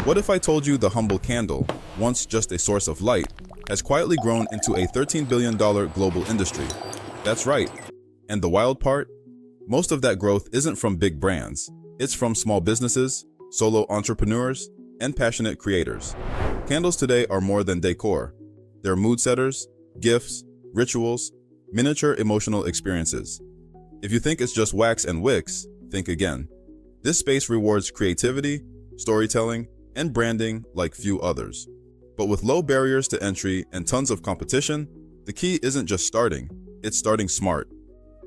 What if I told you the humble candle, once just a source of light, has quietly grown into a $13 billion global industry? That's right. And the wild part? Most of that growth isn't from big brands. It's from small businesses, solo entrepreneurs, and passionate creators. Candles today are more than decor. They're mood setters, gifts, rituals, miniature emotional experiences. If you think it's just wax and wicks, think again. This space rewards creativity, storytelling, and branding like few others. But with low barriers to entry and tons of competition, the key isn't just starting, it's starting smart.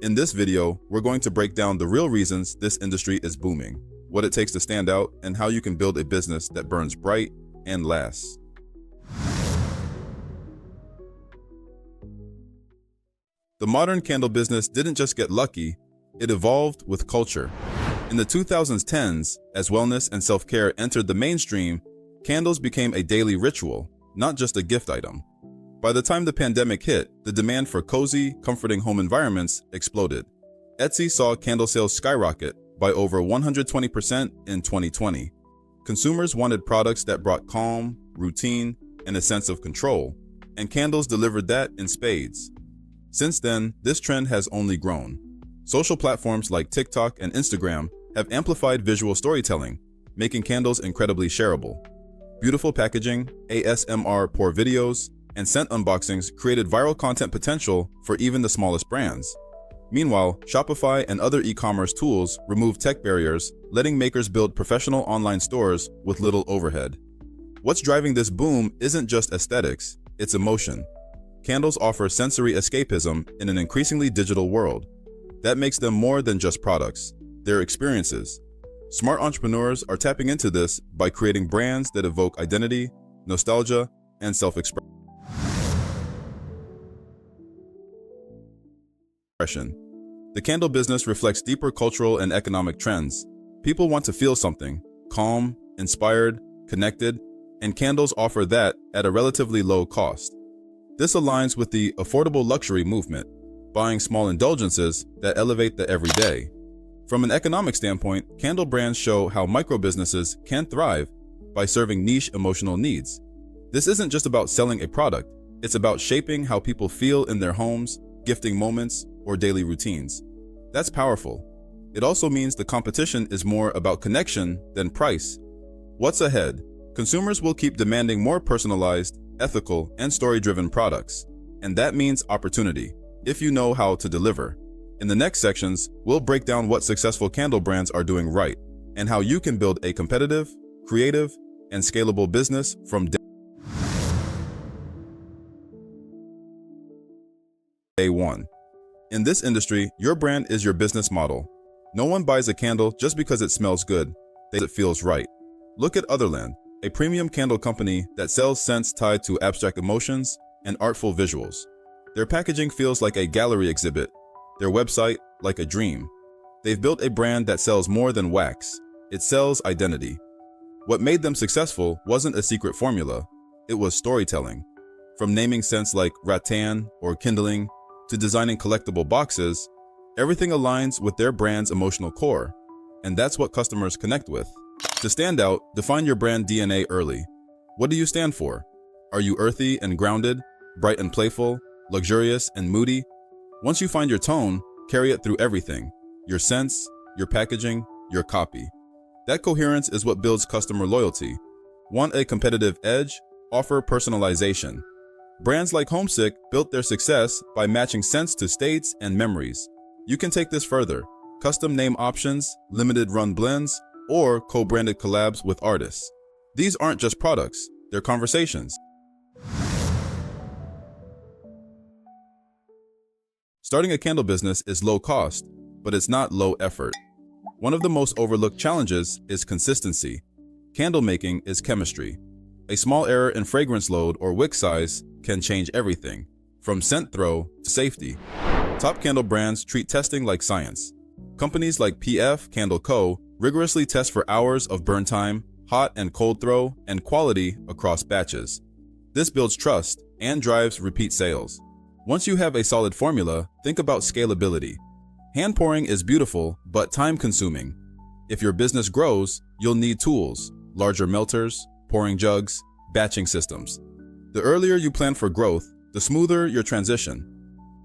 In this video, we're going to break down the real reasons this industry is booming, what it takes to stand out, and how you can build a business that burns bright and lasts. The modern candle business didn't just get lucky, it evolved with culture. In the 2010s, as wellness and self-care entered the mainstream, candles became a daily ritual, not just a gift item. By the time the pandemic hit, the demand for cozy, comforting home environments exploded. Etsy saw candle sales skyrocket by over 120% in 2020. Consumers wanted products that brought calm, routine, and a sense of control, and candles delivered that in spades. Since then, this trend has only grown. Social platforms like TikTok and Instagram have amplified visual storytelling, making candles incredibly shareable. Beautiful packaging, ASMR pour videos, and scent unboxings created viral content potential for even the smallest brands. Meanwhile, Shopify and other e-commerce tools remove tech barriers, letting makers build professional online stores with little overhead. What's driving this boom isn't just aesthetics, it's emotion. Candles offer sensory escapism in an increasingly digital world. That makes them more than just products, they're experiences. Smart entrepreneurs are tapping into this by creating brands that evoke identity, nostalgia, and self-expression. The candle business reflects deeper cultural and economic trends. People want to feel something, calm, inspired, connected, and candles offer that at a relatively low cost. This aligns with the affordable luxury movement, buying small indulgences that elevate the everyday. From an economic standpoint, candle brands show how micro-businesses can thrive by serving niche emotional needs. This isn't just about selling a product, it's about shaping how people feel in their homes, gifting moments, or daily routines. That's powerful. It also means the competition is more about connection than price. What's ahead? Consumers will keep demanding more personalized, ethical, and story-driven products. And that means opportunity, if you know how to deliver. In the next sections, we'll break down what successful candle brands are doing right, and how you can build a competitive, creative, and scalable business from day one. In this industry, your brand is your business model. No one buys a candle just because it smells good, it feels right. Look at Otherland, a premium candle company that sells scents tied to abstract emotions and artful visuals. Their packaging feels like a gallery exhibit, their website like a dream. They've built a brand that sells more than wax. It sells identity. What made them successful wasn't a secret formula, it was storytelling. From naming scents like rattan or kindling to designing collectible boxes, everything aligns with their brand's emotional core, and that's what customers connect with. To stand out, define your brand DNA early. What do you stand for? Are you earthy and grounded, bright and playful, luxurious and moody? Once you find your tone, carry it through everything, your scents, your packaging, your copy. That coherence is what builds customer loyalty. Want a competitive edge? Offer personalization. Brands like Homesick built their success by matching scents to states and memories. You can take this further. Custom name options, limited run blends, or co-branded collabs with artists. These aren't just products, they're conversations. Starting a candle business is low cost, but it's not low effort. One of the most overlooked challenges is consistency. Candle making is chemistry. A small error in fragrance load or wick size can change everything, from scent throw to safety. Top candle brands treat testing like science. Companies like PF Candle Co. rigorously test for hours of burn time, hot and cold throw, and quality across batches. This builds trust and drives repeat sales. Once you have a solid formula, think about scalability. Hand pouring is beautiful, but time-consuming. If your business grows, you'll need tools, larger melters, pouring jugs, batching systems. The earlier you plan for growth, the smoother your transition.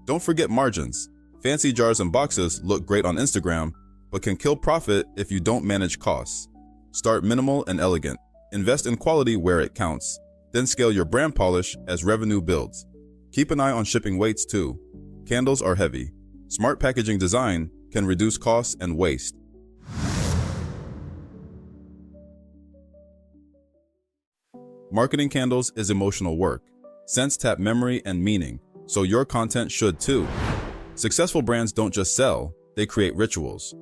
Don't forget margins. Fancy jars and boxes look great on Instagram, but can kill profit if you don't manage costs. Start minimal and elegant. Invest in quality where it counts. Then scale your brand polish as revenue builds. Keep an eye on shipping weights too. Candles are heavy. Smart packaging design can reduce costs and waste. Marketing candles is emotional work. Scents tap memory and meaning, so your content should too. Successful brands don't just sell, they create rituals.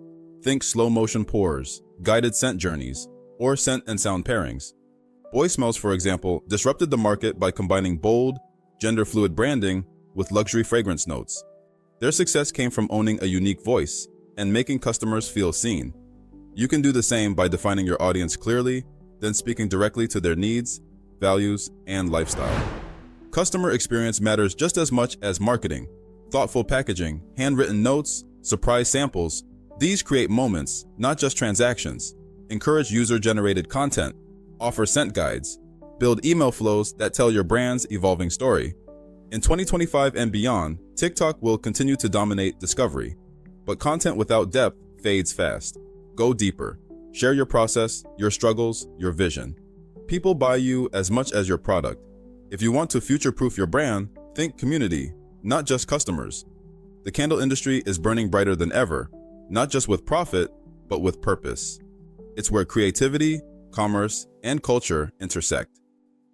Think slow motion pours, guided scent journeys, or scent and sound pairings. Boy Smells, for example, disrupted the market by combining bold, gender-fluid branding with luxury fragrance notes. Their success came from owning a unique voice and making customers feel seen. You can do the same by defining your audience clearly, then speaking directly to their needs, values, and lifestyle. Customer experience matters just as much as marketing. Thoughtful packaging, handwritten notes, surprise samples, these create moments, not just transactions. Encourage user-generated content, offer scent guides, build email flows that tell your brand's evolving story. In 2025 and beyond, TikTok will continue to dominate discovery, but content without depth fades fast. Go deeper. Share your process, your struggles, your vision. People buy you as much as your product. If you want to future-proof your brand, think community, not just customers. The candle industry is burning brighter than ever, not just with profit, but with purpose. It's where creativity, commerce, and culture intersect.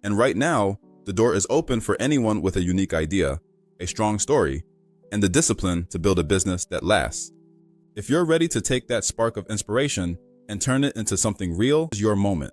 And right now, the door is open for anyone with a unique idea, a strong story, and the discipline to build a business that lasts. If you're ready to take that spark of inspiration and turn it into something real, it's your moment.